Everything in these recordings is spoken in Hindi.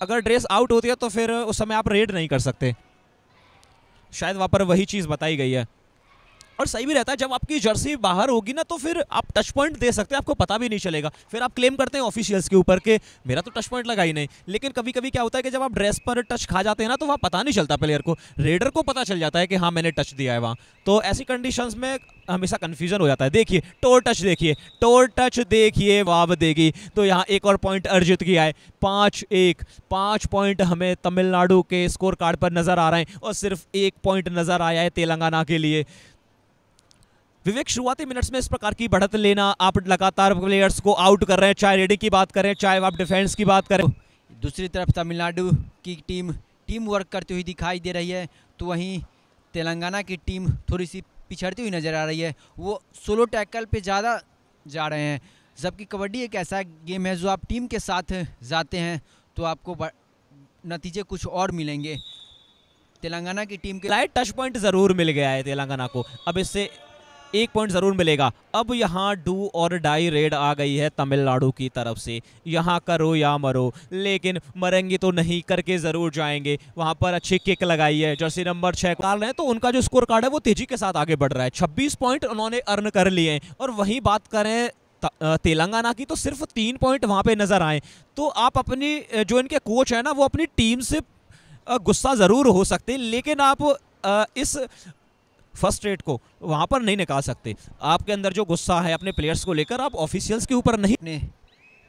अगर ड्रेस आउट होती है तो फिर उस समय आप रेड नहीं कर सकते, शायद वहाँ पर वही चीज़ बताई गई है। और सही भी रहता है, जब आपकी जर्सी बाहर होगी ना तो फिर आप टच पॉइंट दे सकते हैं, आपको पता भी नहीं चलेगा। फिर आप क्लेम करते हैं ऑफिशियल्स के ऊपर कि मेरा तो टच पॉइंट लगा ही नहीं। लेकिन कभी कभी क्या होता है कि जब आप ड्रेस पर टच खा जाते हैं ना तो वहाँ पता नहीं चलता प्लेयर को, रेडर को पता चल जाता है कि हाँ मैंने टच दिया है वहाँ। तो ऐसी कंडीशंस में हमेशा कन्फ्यूजन हो जाता है। देखिए टोर टच देखिए वाव देगी। तो यहाँ एक और पॉइंट अर्जित किया है, 5-1, 5 पॉइंट हमें तमिलनाडु के स्कोर कार्ड पर नजर आ रहे हैं और सिर्फ 1 पॉइंट नजर आया है तेलंगाना के लिए। विवेक, शुरुआती मिनट्स में इस प्रकार की बढ़त लेना, आप लगातार प्लेयर्स को आउट कर रहे हैं, चाहे रेडिंग की बात करें चाहे आप डिफेंस की बात करें। दूसरी तरफ तमिलनाडु की टीम वर्क करती हुई दिखाई दे रही है, तो वहीं तेलंगाना की टीम थोड़ी सी पिछड़ती हुई नज़र आ रही है। वो सोलो टैकल पे ज़्यादा जा रहे हैं, जबकि कबड्डी एक ऐसा गेम है जो आप टीम के साथ जाते हैं तो आपको नतीजे कुछ और मिलेंगे। तेलंगाना की टीम के लाइट टच पॉइंट ज़रूर मिल गया है तेलंगाना को, अब इससे 1 पॉइंट जरूर मिलेगा। अब यहाँ डू और डाई रेड आ गई है तमिलनाडु की तरफ से, यहाँ करो या मरो, लेकिन मरेंगे तो नहीं, करके जरूर जाएंगे। वहाँ पर अच्छी किक लगाई है, जर्सी नंबर 6 डाल रहे हैं तो उनका जो स्कोर कार्ड है वो तेजी के साथ आगे बढ़ रहा है, 26 पॉइंट उन्होंने अर्न कर लिए हैं। और वहीं बात करें तेलंगाना की तो सिर्फ 3 पॉइंट वहाँ पे नजर आए। तो आप अपनी जो इनके कोच है ना वो अपनी टीम से गुस्सा जरूर हो सकते हैं, लेकिन आप इस फर्स्ट रेट को वहाँ पर नहीं निकाल सकते। आपके अंदर जो गुस्सा है अपने प्लेयर्स को लेकर, आप ऑफिशियल्स के ऊपर नहीं। अपने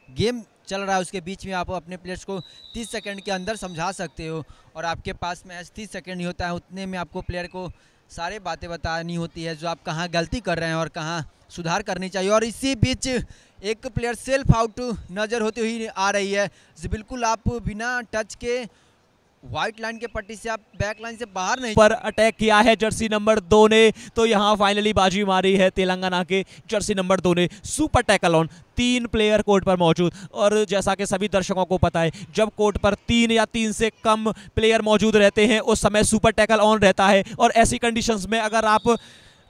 गेम चल रहा है उसके बीच में आप अपने प्लेयर्स को 30 सेकंड के अंदर समझा सकते हो, और आपके पास मैच 30 सेकंड ही होता है, उतने में आपको प्लेयर को सारे बातें बतानी होती है जो आप कहाँ गलती कर रहे हैं और कहाँ सुधार करनी चाहिए। और इसी बीच एक प्लेयर सेल्फ आउट नज़र होती हुई आ रही है। बिल्कुल आप बिना टच के व्हाइट लाइन के पट्टी से आप बैक लाइन से बाहर नहीं पर अटैक किया है जर्सी नंबर 2 ने, तो यहाँ फाइनली बाजी मारी है तेलंगाना के जर्सी नंबर 2 ने। Super tackle on, 3 player court पर मौजूद, और जैसा कि सभी दर्शकों को पता है जब कोर्ट पर 3 या 3 से कम प्लेयर मौजूद रहते हैं उस समय सुपर टैकल ऑन रहता है। और ऐसी कंडीशंस में अगर आप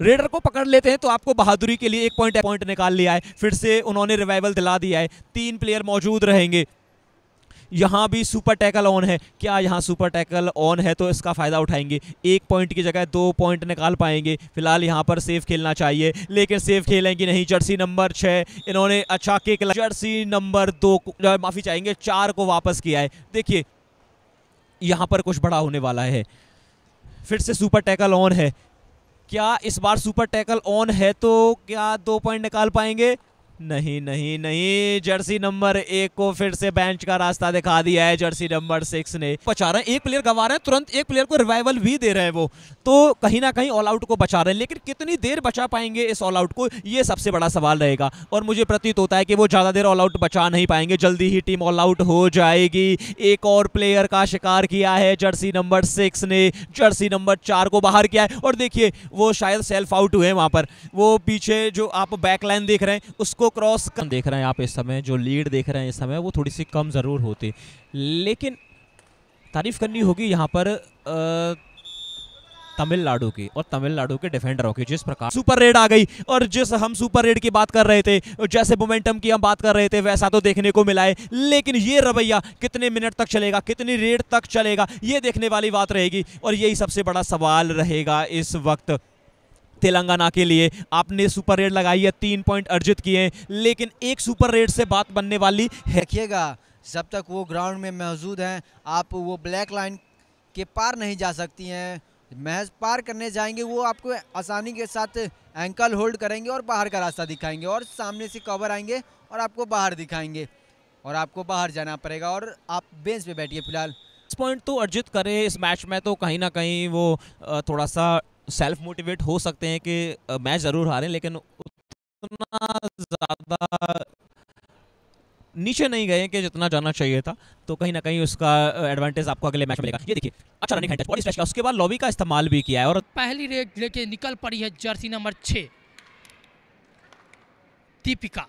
रेडर को पकड़ लेते हैं तो आपको बहादुरी के लिए 1 पॉइंट निकाल लिया है, फिर से उन्होंने रिवाइवल दिला दिया है, 3 प्लेयर मौजूद रहेंगे। यहाँ भी सुपर टैकल ऑन है, क्या यहाँ सुपर टैकल ऑन है तो इसका फायदा उठाएंगे, 1 पॉइंट की जगह 2 पॉइंट निकाल पाएंगे। फिलहाल यहाँ पर सेफ खेलना चाहिए, लेकिन सेफ खेलेंगे नहीं। जर्सी नंबर 6 इन्होंने अच्छा किक, जर्सी नंबर 2 माफी चाहेंगे 4 को वापस किया है। देखिए यहाँ पर कुछ बड़ा होने वाला है, फिर से सुपर टैकल ऑन है, क्या इस बार सुपर टैकल ऑन है तो क्या 2 पॉइंट निकाल पाएंगे? नहीं नहीं नहीं, जर्सी नंबर 1 को फिर से बेंच का रास्ता दिखा दिया है जर्सी नंबर 6 ने। बचा रहे हैं, 1 प्लेयर गंवा रहे हैं, तुरंत 1 प्लेयर को रिवाइवल भी दे रहे हैं वो, तो कहीं ना कहीं ऑल आउट को बचा रहे हैं, लेकिन कितनी देर बचा पाएंगे इस ऑल आउट को, ये सबसे बड़ा सवाल रहेगा। और मुझे प्रतीत होता है कि वो ज़्यादा देर ऑल आउट बचा नहीं पाएंगे, जल्दी ही टीम ऑल आउट हो जाएगी। एक और प्लेयर का शिकार किया है जर्सी नंबर 6 ने, जर्सी नंबर 4 को बाहर किया है। और देखिए वो शायद सेल्फ आउट हुए वहाँ पर, वो पीछे जो आप बैक लाइन देख रहे हैं उसको क्रॉस देख रहे हैं आप इस समय, जो लीड देख रहे हैं इस समय वो थोड़ी सी कम जरूर होती, लेकिन तारीफ करनी होगी यहाँ पर तमिलनाडु की और तमिलनाडु के डिफेंडरों की, जिस प्रकार सुपर रेड आ गई। और जिस हम सुपर रेड की बात कर रहे थे, जैसे मोमेंटम की हम बात कर रहे थे, वैसा तो देखने को मिला है, लेकिन ये रवैया कितने मिनट तक चलेगा, कितनी रेड तक चलेगा, ये देखने वाली बात रहेगी। और यही सबसे बड़ा सवाल रहेगा इस वक्त तेलंगाना के लिए। आपने सुपर रेड लगाई है, 3 पॉइंट अर्जित किए हैं, लेकिन एक सुपर रेड से बात बनने वाली है। देखिएगा जब तक वो ग्राउंड में मौजूद हैं आप वो ब्लैक लाइन के पार नहीं जा सकती हैं। महज पार करने जाएंगे वो आपको आसानी के साथ एंकल होल्ड करेंगे और बाहर का रास्ता दिखाएंगे, और सामने से कवर आएंगे और आपको बाहर दिखाएंगे, और आपको बाहर जाना पड़ेगा और आप बेंच पे बैठिए। फिलहाल पॉइंट तो अर्जित करे इस मैच में, तो कहीं ना कहीं वो थोड़ा सा सेल्फ मोटिवेट हो सकते हैं कि मैच ज़रूर हारें, लेकिन उतना ज़्यादा नीचे नहीं गए कि जितना जाना चाहिए था, तो कहीं ना कहीं उसका एडवांटेज आपको अगले मैच में मिलेगा। ये देखिए अच्छा रनिंग हैंड टच, उसके बाद लॉबी का इस्तेमाल भी किया है, और पहली रेड लेके निकल पड़ी है Jersey number 6 Deepika.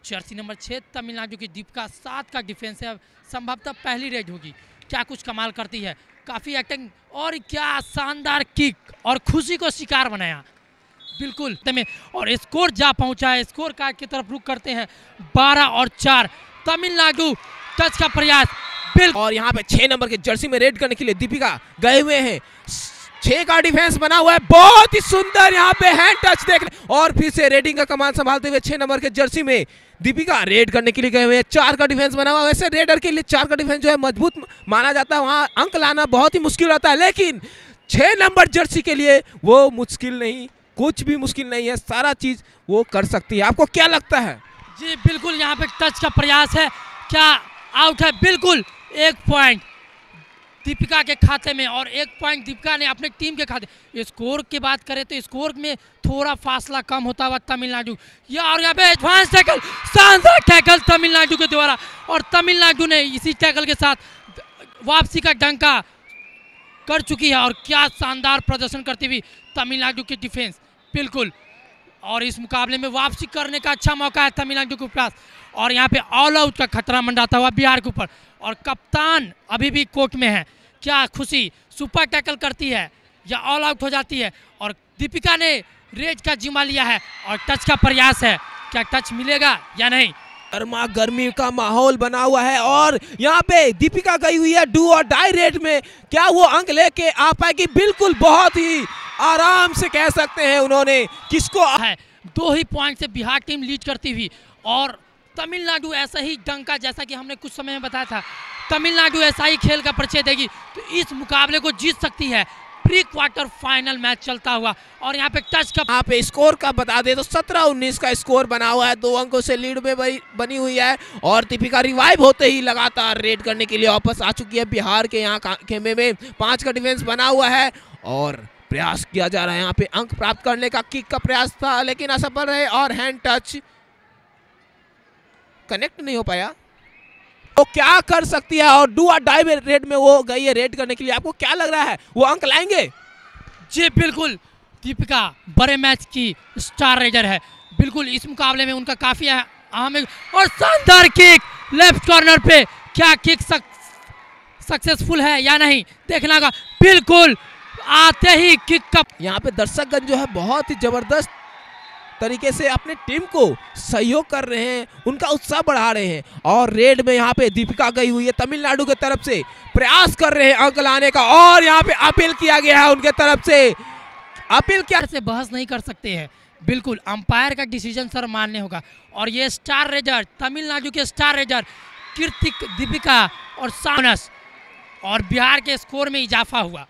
Jersey number 6 Tamil Nadu की दीपिका 7 का डिफेंस है, संभवतः पहली रेड होगी। क्या कुछ कमाल करती है, काफ़ी एक्टिंग, और क्या शानदार किक, और खुशी को शिकार बनाया बिल्कुल में, और स्कोर जा पहुंचा है। स्कोर कार्ड की तरफ रुख करते हैं, 12 और 4 तमिलनाडु। टच का प्रयास, बिल्कुल। और यहाँ पे 6 नंबर के जर्सी में रेड करने के लिए दीपिका गए हुए हैं। 6 का डिफेंस बना हुआ है, बहुत ही सुंदर यहाँ पे हैंड टच देखने, और फिर से रेडिंग का कमान संभालते हुए 6 नंबर के जर्सी में दीपिका रेड करने के लिए गए हुए हैं। 4 का डिफेंस बना हुआ है। वैसे रेडर के लिए 4 का डिफेंस जो है मजबूत माना जाता है, वहाँ अंक लाना बहुत ही मुश्किल होता है, लेकिन 6 नंबर जर्सी के लिए वो मुश्किल नहीं, कुछ भी मुश्किल नहीं है, सारा चीज वो कर सकती है। आपको क्या लगता है? जी बिल्कुल, यहाँ पे टच का प्रयास है, क्या आउट है? बिल्कुल, 1 पॉइंट दीपिका के खाते में और 1 पॉइंट दीपिका ने अपने टीम के खाते। स्कोर की बात करें तो स्कोर में थोड़ा फासला कम होता हुआ तमिलनाडु, और यहाँ पे एडवांस टैकल, शानदार टैकल तमिलनाडु के द्वारा, और तमिलनाडु ने इसी टैकल के साथ वापसी का डंका कर चुकी है। और क्या शानदार प्रदर्शन करती हुई तमिलनाडु की डिफेंस, बिल्कुल, और इस मुकाबले में वापसी करने का अच्छा मौका है तमिलनाडु के पास। और यहाँ पे ऑल आउट का खतरा मंडाता हुआ बिहार के ऊपर, और कप्तान अभी भी कोर्ट में है। क्या खुशी, सुपर टैकल करती है या ऑल आउट हो जाती है? और दीपिका ने रेड का जिम्मा लिया है और टच का प्रयास है, क्या टच मिलेगा या नहीं? गर्मा गर्मी का माहौल बना हुआ है, और यहाँ पे दीपिका गई हुई है डू और डाई रेड में। क्या वो अंक लेके आ पाएगी? बिल्कुल, बहुत ही आराम से कह सकते हैं उन्होंने किसको है। 2 ही पॉइंट से बिहार टीम लीड करती हुई, और तमिलनाडु ऐसा ही डंका, जैसा कि हमने कुछ समय में बताया था, तमिलनाडु ऐसा ही खेल का परिचय देगी तो इस मुकाबले को जीत सकती है। प्री क्वार्टर फाइनल मैच चलता हुआ, और यहाँ पे टच का, यहाँ पे स्कोर का बता दे तो 17-19 का स्कोर बना हुआ है, 2 अंकों से लीड में बनी हुई है। और दीपिका रिवाइव होते ही लगातार रेड करने के लिए वापस आ चुकी है। बिहार के यहाँ खेमे में 5 का डिफेंस बना हुआ है, और प्रयास किया जा रहा है यहाँ पे अंक प्राप्त करने का। किक का प्रयास था लेकिन असफल रहे, और हैंड टच कनेक्ट नहीं हो पाया। तो क्या कर सकती है? और डू और डाई रेड में वो गई है रेड करने के लिए। आपको क्या लग रहा है, वो अंक लाएंगे? जी बिल्कुल, दीपिका बड़े मैच की स्टार रेडर है, बिल्कुल इस मुकाबले में उनका काफी अहम है। और शानदार किक लेफ्ट कॉर्नर पे, क्या किक सक्सेसफुल है या नहीं देखना होगा। बिल्कुल, आते ही किक का, यहाँ पे दर्शकगण जो है बहुत ही जबरदस्त तरीके से अपने टीम को सहयोग कर रहे हैं, उनका उत्साह बढ़ा रहे हैं। और रेड में यहाँ पे दीपिका गई हुई है तमिलनाडु की तरफ से, प्रयास कर रहे हैं अंक लाने का, और यहाँ पे अपील किया गया है उनके तरफ से। अपील क्या से बहस नहीं कर सकते हैं, बिल्कुल अंपायर का डिसीजन सर मानने होगा। और ये स्टार रेडर, तमिलनाडु के स्टार रेडर कीर्तिक, दीपिका और सानस, और बिहार के स्कोर में इजाफा हुआ।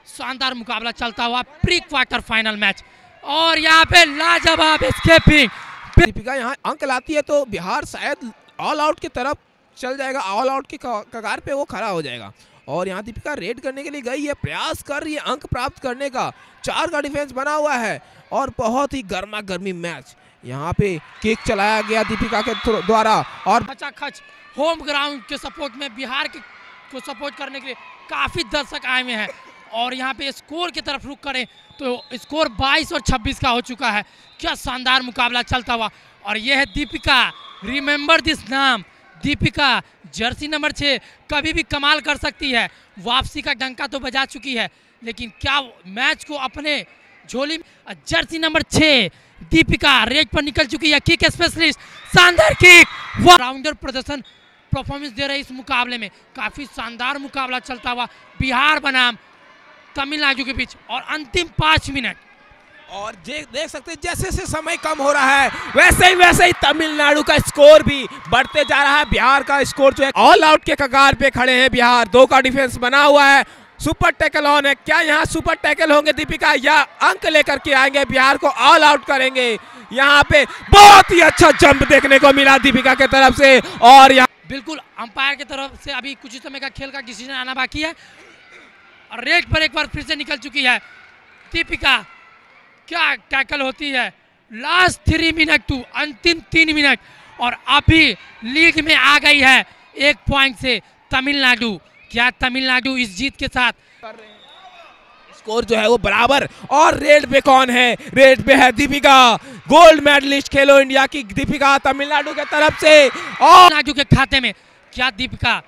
शानदार मुकाबला चलता हुआ प्री क्वार्टर फाइनल मैच, और यहाँ पे लाजवाब एस्केपिंग। दीपिका यहाँ अंक लाती है तो बिहार शायद ऑल आउट की तरफ चल जाएगा, ऑल आउट की कगार पे वो खड़ा हो जाएगा। और यहाँ दीपिका रेड करने के लिए गई है, प्रयास कर रही है अंक प्राप्त करने का। 4 का डिफेंस बना हुआ है, और बहुत ही गर्मा गर्मी मैच। यहाँ पे किक चलाया गया दीपिका के द्वारा, और खचाखच होम ग्राउंड के सपोर्ट में बिहार को सपोर्ट करने के लिए काफी दर्शक आए हुए हैं। और यहाँ पे स्कोर की तरफ रुख करें तो स्कोर 22 और 26 का हो चुका है। क्या शानदार मुकाबला चलता हुआ, और यह है दीपिका, रिमेंबर दिस नाम, दीपिका जर्सी नंबर 6 कभी भी कमाल कर सकती है। वापसी का डंका तो बजा चुकी है, लेकिन क्या मैच को अपने झोली में, जर्सी नंबर 6 दीपिका रेड पर निकल चुकी है। किक स्पेशलिस्ट, शानदार किक, वो राउंडर प्रदर्शन परफॉर्मेंस दे रहे इस मुकाबले में। काफी शानदार मुकाबला चलता हुआ बिहार बनाम तमिलनाडु के बीच, और अंतिम 5 मिनट। और देख सकते हैं जैसे जैसे समय कम हो रहा है वैसे ही तमिलनाडु का स्कोर भी बढ़ते जा रहा है। बिहार का स्कोर जो है ऑल आउट के कगार पे खड़े हैं बिहार। 2 का डिफेंस बना हुआ है, सुपर टैकल ऑन है। क्या यहाँ सुपर टैकल होंगे दीपिका, या अंक लेकर के आएंगे, बिहार को ऑल आउट करेंगे? यहाँ पे बहुत ही अच्छा जंप देखने को मिला दीपिका के तरफ से, और यहाँ बिल्कुल अंपायर की तरफ से अभी कुछ ही समय का खेल का डिसीजन आना बाकी है। और रेड पर एक बार फिर से निकल चुकी है दीपिका। क्या टैकल होती है, लास्ट 3 मिनट टू अंतिम 3 मिनट, और अभी लीड में आ गई है 1 पॉइंट से तमिलनाडु। क्या तमिलनाडु इस जीत के साथ स्कोर जो है वो बराबर? और रेड पे कौन है? रेड पे है दीपिका, गोल्ड मेडलिस्ट खेलो इंडिया की दीपिका तमिलनाडु के तरफ से। और तमिलनाडु के खाते में क्या दीपिका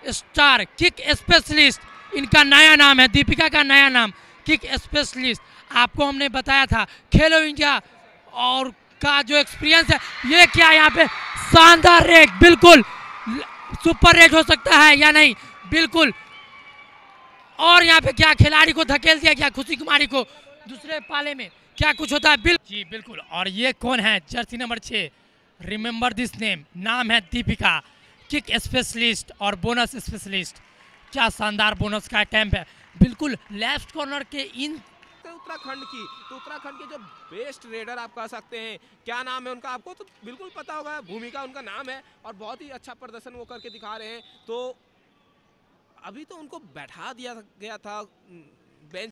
स्टार किक स्पेशलिस्ट, इनका नया नाम है, दीपिका का नया नाम किक स्पेशलिस्ट। आपको हमने बताया था खेलो इंडिया और का जो एक्सपीरियंस है, ये क्या यहाँ पे शानदार रेड, बिल्कुल सुपर रेड हो सकता है या नहीं, बिल्कुल। और यहाँ पे क्या खिलाड़ी को धकेल दिया गया, खुशी कुमारी को दूसरे पाले में, क्या कुछ होता है? जी बिल्कुल। और ये कौन है? Jersey number 6, remember this name, नाम है दीपिका, किक स्पेशलिस्ट और बोनस स्पेशलिस्ट। क्या शानदार बोनस का अटेम्प्ट है, बिल्कुल लेफ्ट कॉर्नर के इन उत्तराखंड की, तो उत्तराखंड के जो बेस्ट रेडर आप कह सकते हैं, क्या नाम है उनका आपको तो बिल्कुल पता होगा, भूमिका उनका नाम है और बहुत ही अच्छा प्रदर्शन वो करके दिखा रहे हैं। तो अभी तो उनको बैठा दिया गया था बेंच,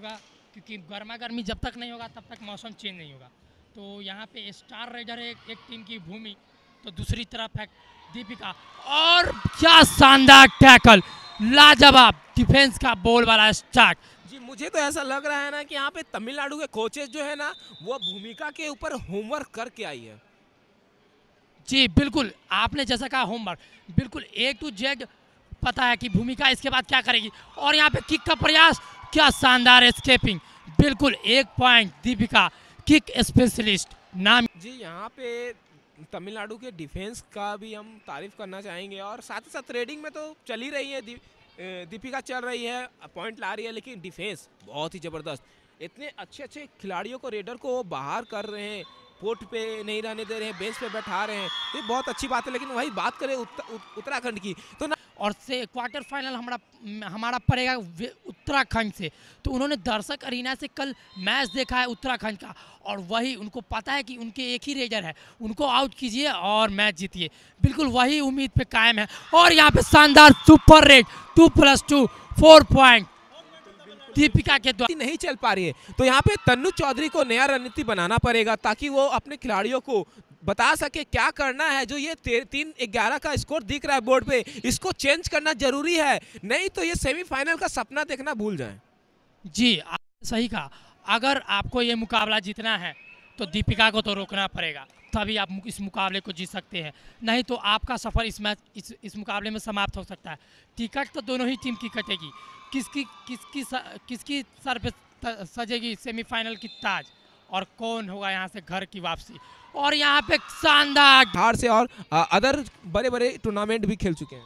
क्योंकि गर्मा गर्मी जब तक नहीं होगा तब तक मौसम चेंज नहीं होगा। तो यहाँ पे स्टार रेडर है एक टीम की भूमि, तो दूसरी तरफ है दीपिका। और क्या शानदार टैकल, लाजवाब डिफेंस का बॉल वाला स्टार्ट। जी मुझे तो ऐसा लग रहा है ना कि यहाँ पे तमिलनाडु के कोचेस जो है ना वो भूमिका के ऊपर होमवर्क करके आई है। जी बिल्कुल, आपने जैसा कहा होमवर्क, बिल्कुल A to Z पता है कि भूमिका इसके बाद क्या करेगी। और यहाँ पे किक का प्रयास, क्या शानदार एस्केपिंग, बिल्कुल 1 पॉइंट दीपिका, किक स्पेशलिस्ट नाम। जी यहाँ पे तमिलनाडु के डिफेंस का भी हम तारीफ करना चाहेंगे और साथ ही साथ रेडिंग में तो चल ही रही है, दीपिका चल रही है, पॉइंट ला रही है, लेकिन डिफेंस बहुत ही ज़बरदस्त। इतने अच्छे अच्छे खिलाड़ियों को, रेडर को वो बाहर कर रहे हैं, कोर्ट पे नहीं रहने दे रहे हैं, बेंच पे बैठा रहे हैं, तो ये बहुत अच्छी बात है। लेकिन वही बात करें उत्तराखंड की तो ना, और से क्वार्टर फाइनल हमारा पड़ेगा उत्तराखंड से। तो उन्होंने दर्शक अरीना से कल मैच देखा है उत्तराखंड का, और वही उनको पता है कि उनके एक ही रेडर है, उनको आउट कीजिए और मैच जीतिए, बिल्कुल वही उम्मीद पे कायम है। और यहाँ पे शानदार सुपर रेड 2+2 4 पॉइंट दीपिका के द्वारा नहीं चल पा रही है। तो यहाँ पे तन्नू चौधरी को नया रणनीति बनाना पड़ेगा ताकि वो अपने खिलाड़ियों को बता सके क्या करना है। जो ये 3-11 का स्कोर दिख रहा है बोर्ड पे, इसको चेंज करना जरूरी है, नहीं तो ये सेमीफाइनल का सपना देखना भूल जाएं। जी आपने सही कहा, अगर आपको ये मुकाबला जीतना है तो दीपिका को तो रोकना पड़ेगा, तभी आप इस मुकाबले को जीत सकते हैं, नहीं तो आपका सफ़र इस मुकाबले में समाप्त हो सकता है। टिकट तो दोनों ही टीम की कटेगी, किसकी सर पे सजेगी सेमीफाइनल की ताज, और कौन होगा यहाँ से घर की वापसी। और यहाँ पे शानदार हार से और अदर बड़े बड़े टूर्नामेंट भी खेल चुके हैं।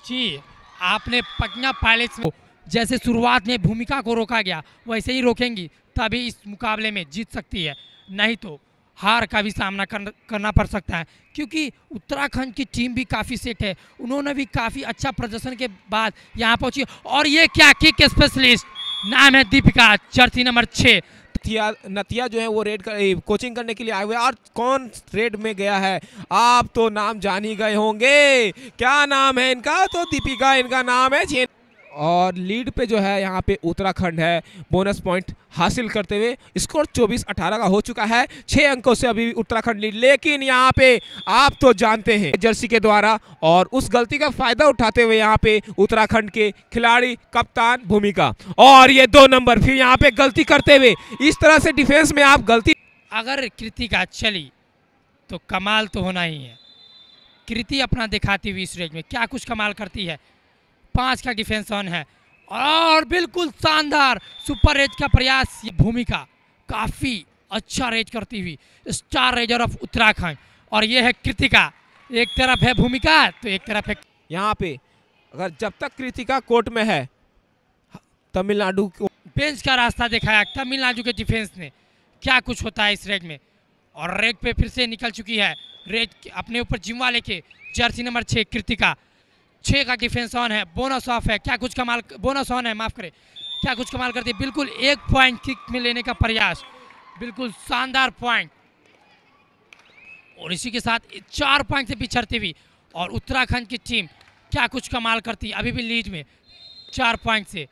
जी आपने पटना पायलट्स को जैसे शुरुआत में भूमिका को रोका गया, वैसे ही रोकेंगी तभी इस मुकाबले में जीत सकती है, नहीं तो हार का भी सामना करना पड़ सकता है। क्योंकि उत्तराखंड की टीम भी काफ़ी सेट है, उन्होंने भी काफ़ी अच्छा प्रदर्शन के बाद यहाँ पहुँची। और ये क्या किक स्पेशलिस्ट, नाम है दीपिका, जर्सी नंबर 6। नतिया जो है वो रेड कोचिंग करने के लिए आए हुए हैं। और कौन रेड में गया है, आप तो नाम जान ही गए होंगे, क्या नाम है इनका? तो दीपिका इनका नाम है। और लीड पे जो है यहाँ पे उत्तराखंड है, बोनस पॉइंट हासिल करते हुए स्कोर 24-18 का हो चुका है, 6 अंकों से अभी उत्तराखंड लीड। लेकिन यहाँ पे आप तो जानते हैं जर्सी के द्वारा, और उस गलती का फायदा उठाते हुए यहाँ पे उत्तराखंड के खिलाड़ी कप्तान भूमिका, और ये 2 नंबर फिर यहाँ पे गलती करते हुए, इस तरह से डिफेंस में आप गलती। अगर कृतिका चली तो कमाल तो होना ही है। कृति अपना दिखाती हुई इस रेंज में क्या कुछ कमाल करती है, 5 का डिफेंस ऑन है, और बिल्कुल शानदार सुपर रेज का प्रयास। ये भूमिका काफ़ी अच्छा रेज करती हुई स्टार रेजर ऑफ उत्तराखंड, और ये है कृतिका, एक तरफ है भूमिका तो एक तरफ है। यहाँ पे अगर जब तक कृतिका कोर्ट में है, तमिलनाडु को बेंच का रास्ता दिखाया तमिलनाडु के डिफेंस ने, क्या कुछ होता है इस रेड में। और रेड पे फिर से निकल चुकी है, रेड अपने ऊपर जिम्मा लेके जर्सी नंबर 6 कृतिका, 6 का डिफेंस ऑन है, बोनस ऑफ है, क्या कुछ कमाल, बोनस ऑन है माफ करें, क्या कुछ कमाल करती है, बिल्कुल 1 पॉइंट किक में लेने का प्रयास, बिल्कुल शानदार पॉइंट। और इसी के साथ 4 पॉइंट से पिछड़ती हुई, और उत्तराखंड की टीम क्या कुछ कमाल करती है, अभी भी लीड में 4 पॉइंट से।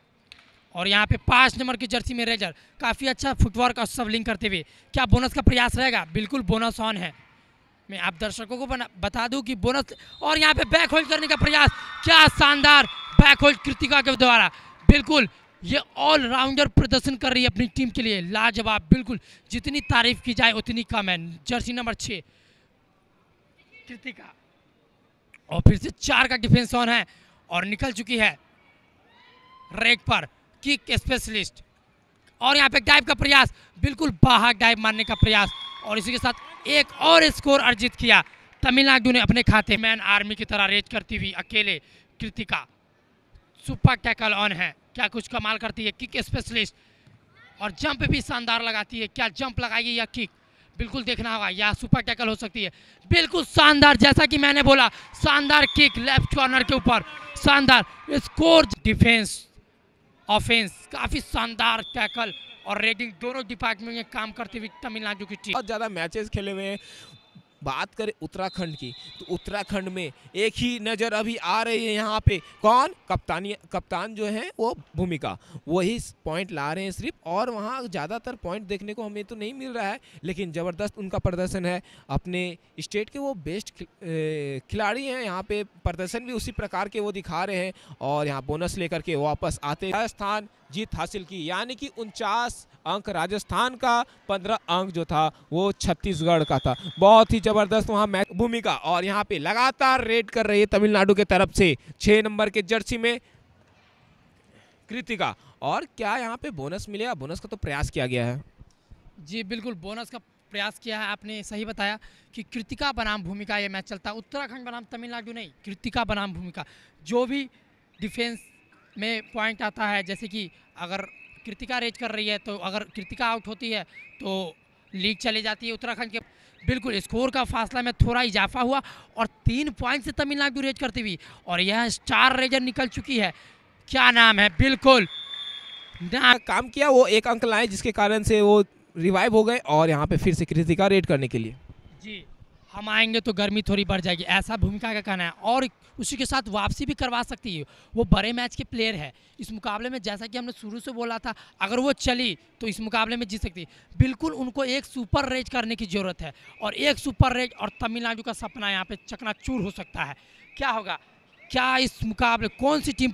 और यहाँ पे 5 नंबर की जर्सी में रेजर काफ़ी अच्छा फुटवर्क और सबलिंग करते हुए, क्या बोनस का प्रयास रहेगा, बिल्कुल बोनस ऑन है। मैं आप दर्शकों को बता दूं कि बोनस, और यहाँ पे बैक होल्ड करने का प्रयास, क्या शानदार बैक होल्ड कृतिका के द्वारा, बिल्कुल ये ऑलराउंडर प्रदर्शन कर रही है अपनी टीम के लिए, लाजवाब, बिल्कुल जितनी तारीफ की जाए उतनी कम है। जर्सी नंबर 6 कृतिका, और फिर से 4 का डिफेंस ऑन है, और निकल चुकी है रेक पर किक स्पेशलिस्ट। और यहाँ पे डाइव का प्रयास, बिल्कुल बाहर डाइव मारने का प्रयास, और इसी के साथ एक और स्कोर अर्जित किया तमिलनाडु ने अपने खाते मैन आर्मी की तरह रेज करती हुई अकेले कृतिका सुपर टैकल ऑन है, क्या कुछ कमाल करती है, किक स्पेशलिस्ट और जंप भी शानदार लगाती है, क्या जंप लगाएगी या किक, बिल्कुल देखना होगा, या सुपर टैकल हो सकती है, बिल्कुल शानदार, जैसा कि मैंने बोला शानदार किक लेफ्ट कॉर्नर के ऊपर, शानदार स्कोर, डिफेंस ऑफेंस, काफी शानदार टैकल और रेडिंग दोनों डिपार्टमेंट में काम करते हुए तमिलनाडु की टीम। बहुत ज़्यादा मैचेस खेले हुए हैं। बात करें उत्तराखंड की तो उत्तराखंड में एक ही नज़र अभी आ रही है यहाँ पे, कौन, कप्तान जो है वो भूमिका, वही पॉइंट ला रहे हैं सिर्फ, और वहाँ ज़्यादातर पॉइंट देखने को हमें तो नहीं मिल रहा है, लेकिन ज़बरदस्त उनका प्रदर्शन है। अपने स्टेट के वो बेस्ट खिलाड़ी हैं, यहाँ पे प्रदर्शन भी उसी प्रकार के वो दिखा रहे हैं और यहाँ बोनस लेकर के वापस आते। राजस्थान जीत हासिल की, यानी कि 49 अंक राजस्थान का, 15 अंक जो था वो छत्तीसगढ़ का था। बहुत ही जबरदस्त वहां मैच भूमिका, और यहाँ पे लगातार रेड कर रही है तमिलनाडु के तरफ से 6 नंबर के जर्सी में कृतिका। और क्या यहाँ पे बोनस मिलेगा? बोनस का तो प्रयास किया गया है। जी बिल्कुल, बोनस का प्रयास किया है, आपने सही बताया कि कृतिका बनाम भूमिका ये मैच चलता है, उत्तराखंड बनाम तमिलनाडु नहीं, कृतिका बनाम भूमिका। जो भी डिफेंस में पॉइंट आता है, जैसे कि अगर कृतिका रेज कर रही है तो अगर कृतिका आउट होती है तो लीग चली जाती है उत्तराखंड के। बिल्कुल स्कोर का फासला में थोड़ा इजाफा हुआ और 3 पॉइंट से तमिलनाडु रेज करती हुई, और यह स्टार रेजर निकल चुकी है, क्या नाम है, बिल्कुल काम किया, वो 1 अंक लाए जिसके कारण से वो रिवाइव हो गए और यहाँ पे फिर से कृतिका रेड करने के लिए। जी हम आएंगे तो गर्मी थोड़ी बढ़ जाएगी, ऐसा भूमिका का कहना है, और उसी के साथ वापसी भी करवा सकती है। वो बड़े मैच के प्लेयर है, इस मुकाबले में जैसा कि हमने शुरू से बोला था, अगर वो चली तो इस मुकाबले में जीत सकती है। बिल्कुल उनको एक सुपर रेज करने की ज़रूरत है, और एक सुपर रेज और तमिलनाडु का सपना यहाँ पे चकनाचूर हो सकता है। क्या होगा, क्या इस मुकाबले कौन सी टीम